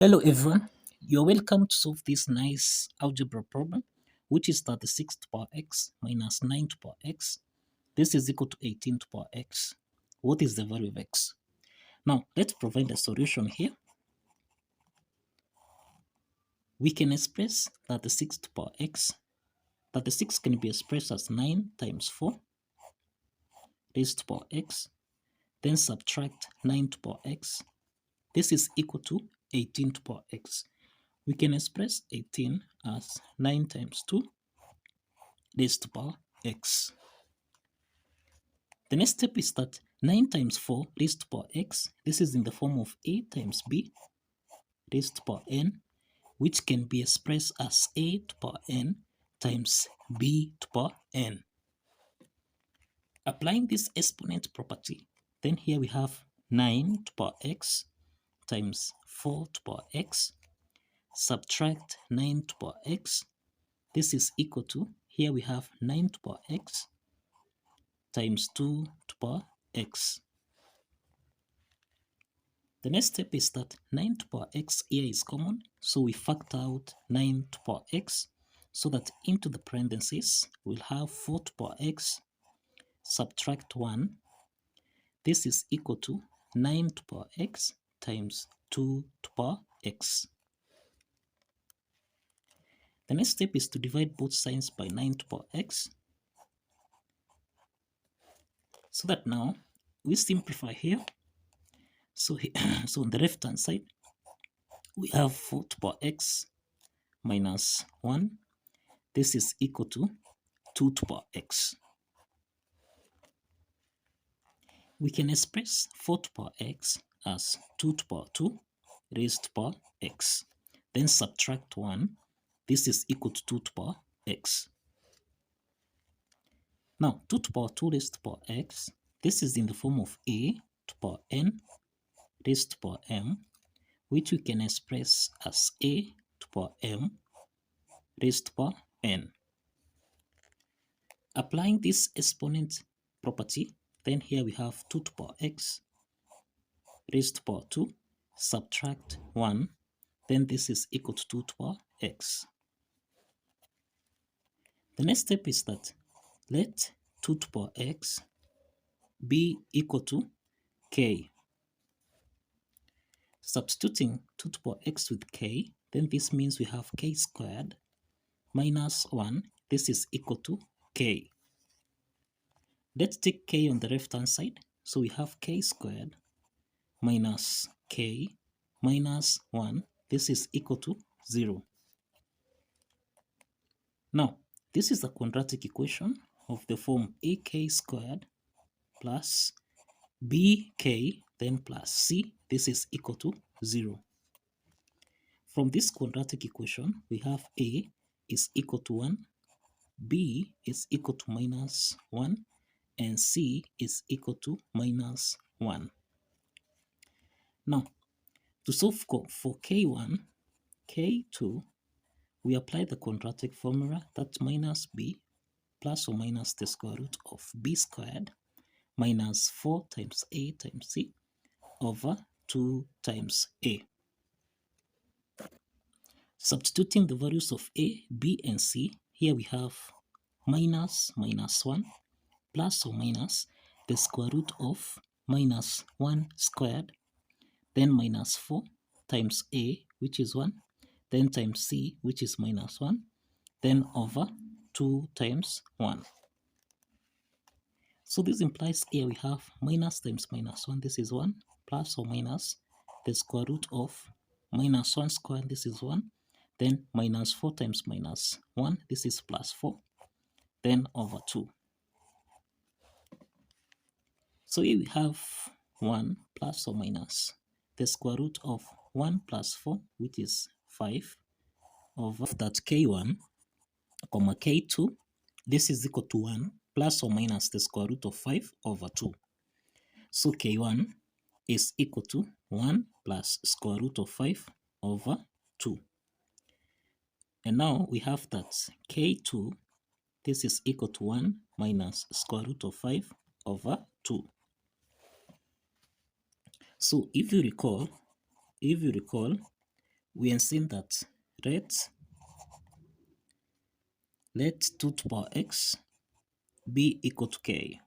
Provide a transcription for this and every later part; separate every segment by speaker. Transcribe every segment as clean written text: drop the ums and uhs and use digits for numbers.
Speaker 1: Hello everyone, you're welcome to solve this nice algebra problem, which is 36 to power x minus 9 to power x. This is equal to 18 to power x. What is the value of x? Now, let's provide a solution here. We can express 36 to power x. 36 can be expressed as 9 times 4 raised to power x. Then subtract 9 to power x. This is equal to 18 to power x. We can express 18 as 9 times 2 raised to power x. The next step is that 9 times 4 raised to power x, this is in the form of a times b raised to power n, which can be expressed as a to power n times b to power n. Applying this exponent property, then here we have 9 to power x times 4 to power x, subtract 9 to power x. This is equal to, here we have 9 to power x times 2 to power x. The next step is that 9 to power x here is common, so we factor out 9 to power x, so that into the parentheses we'll have 4 to power x, subtract 1. This is equal to 9 to power x times 2 to power x. The next step is to divide both signs by 9 to power x, so that now we simplify here. So on the left hand side we have 4 to power x minus 1. This is equal to 2 to power x. We can express 4 to power x as 2 to power 2 raised to power x. Then subtract 1. This is equal to 2 to power x. Now 2 to power 2 raised to power x, this is in the form of a to power n raised to power m, which we can express as a to power m raised to power n. Applying this exponent property, then here we have 2 to power x raised to power 2, subtract 1, then this is equal to 2 to power x. The next step is that let 2 to power x be equal to k. Substituting 2 to power x with k, then this means we have k squared minus 1. This is equal to k. Let's take k on the left hand side. So we have k squared minus k minus 1. This is equal to 0. Now, this is a quadratic equation of the form ak squared plus bk then plus c. This is equal to 0. From this quadratic equation, we have a is equal to 1, b is equal to minus 1, and c is equal to minus 1. Now, to solve for k1, k2, we apply the quadratic formula, that's minus b plus or minus the square root of b squared minus 4 times a times c over 2 times a. Substituting the values of a, b, and c, here we have minus 1 plus or minus the square root of minus 1 squared, then minus 4 times a, which is 1, then times c, which is minus 1, then over 2 times 1. So this implies here we have minus times minus 1, this is 1, plus or minus the square root of minus 1 squared, this is 1, then minus 4 times minus 1, this is plus 4, then over 2. So here we have 1 plus or minus the square root of 1 plus 4, which is 5, over that k1, comma k2, this is equal to 1 plus or minus the square root of 5 over 2. So k1 is equal to 1 plus square root of 5 over 2. And now we have that k2, this is equal to 1 minus square root of 5 over 2. So if you recall, we assume that let 2 to the power x be equal to k.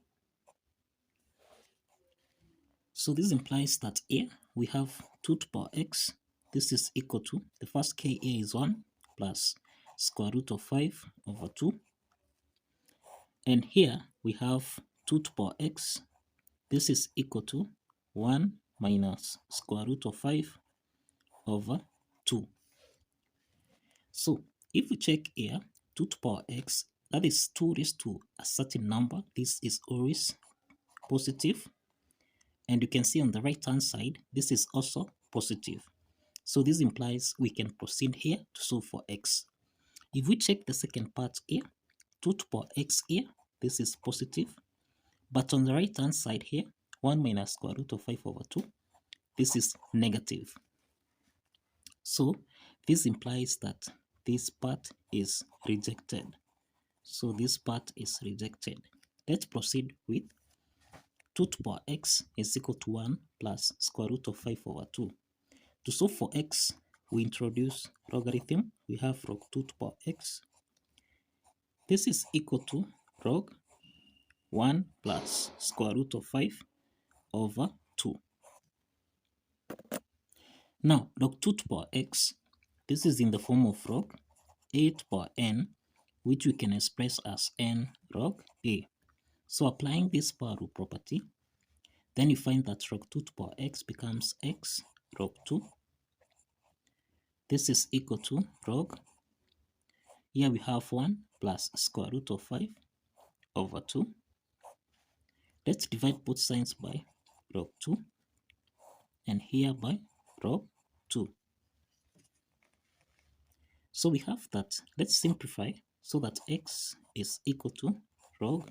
Speaker 1: So this implies that here we have 2 to the power x. This is equal to, the first k here is 1 plus square root of 5 over 2. And here we have 2 to the power x. This is equal to 1 minus square root of 5 over 2. So if we check here, 2 to the power x, that is 2 raised to a certain number. This is always positive. And you can see on the right hand side, this is also positive. So this implies we can proceed here to solve for x. If we check the second part here, 2 to the power x here, this is positive. But on the right hand side here, 1 minus square root of 5 over 2, this is negative. So this implies that this part is rejected. So this part is rejected. Let's proceed with 2 to the power x is equal to 1 plus square root of 5 over 2. To solve for x, we introduce logarithm. We have log 2 to the power x. This is equal to log 1 plus square root of 5 over 2. Now, log 2 to the power x, this is in the form of log a to the power n, which we can express as n log a. So applying this power rule property, then you find that log 2 to the power x becomes x log 2. This is equal to log, here we have 1 plus square root of 5 over 2. Let's divide both sides by log 2 and here by log 2. So we have that. Let's simplify so that x is equal to log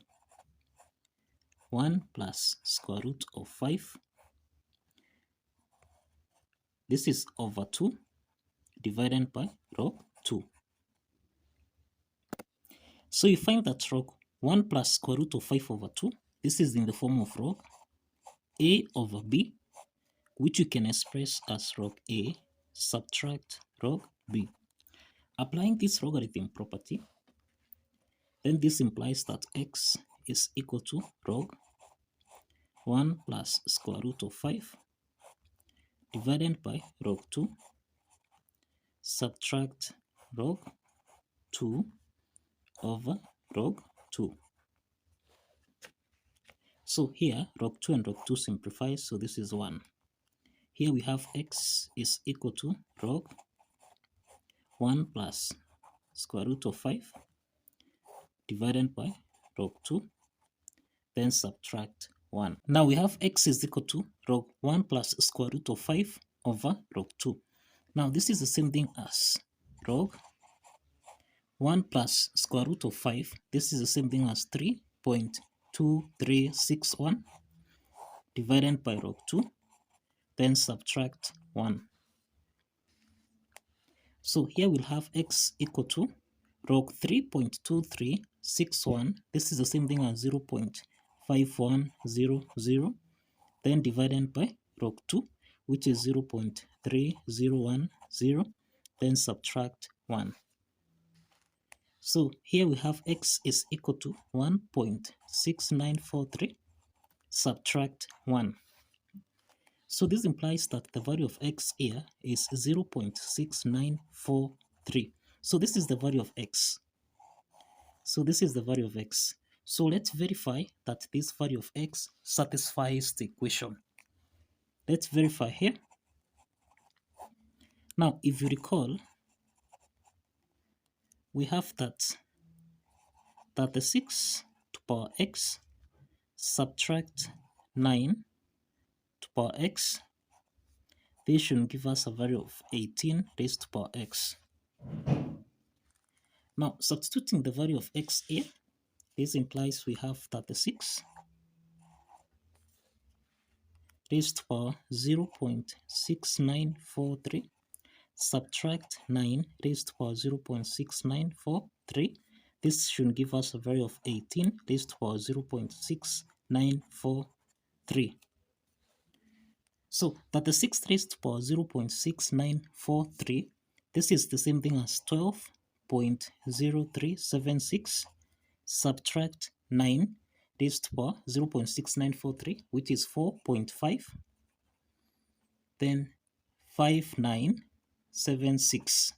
Speaker 1: 1 plus square root of 5. This is over 2 divided by log 2. So you find that log 1 plus square root of 5 over 2, this is in the form of log a over b, which you can express as log a subtract log b. Applying this logarithm property, then this implies that x is equal to log 1 plus square root of 5 divided by log 2 subtract log 2 over log 2. So here log 2 and log 2 simplify, so this is 1. Here we have x is equal to log 1 plus square root of 5 divided by log 2, then subtract 1. Now we have x is equal to log 1 plus square root of 5 over log 2. Now this is the same thing as log 1 plus square root of 5. This is the same thing as 3.2361 divided by log 2, then subtract 1. So here we'll have x equal to log 3.2361. This is the same thing as 0.5100, then divided by log 2, which is 0.3010, then subtract 1. So here we have x is equal to 1.6943 subtract 1. So this implies that the value of x here is 0.6943. So this is the value of x. So this is the value of x. So let's verify that this value of x satisfies the equation. Let's verify here. Now, if you recall, we have that 36 to the power x subtract 9 to the power x. This should give us a value of 18 raised to the power x. Now, substituting the value of x here, this implies we have 36 raised to the power 0.6943 subtract 9 raised to the power 0.6943. This should give us a value of 18 raised to the power 0.6943. So 36 raised to power 0.6943, this is the same thing as 12.0376 subtract 9 raised to power 0.6943, which is 4.5, then 5976.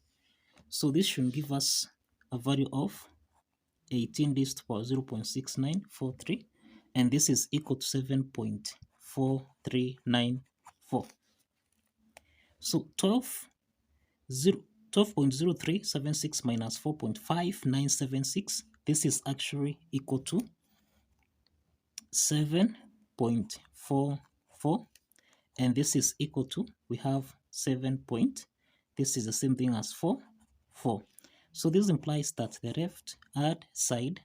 Speaker 1: So this should give us a value of 18 raised to power 0.6943, and this is equal to 7.4394. So 12.0376 minus 4.5976, this is actually equal to 7.44, and this is equal to, we have 7 point, this is the same thing as 4. So this implies that the left hand side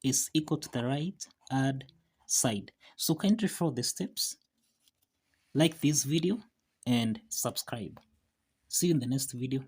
Speaker 1: is equal to the right hand side. So kindly follow the steps, like this video, and subscribe. See you in the next video.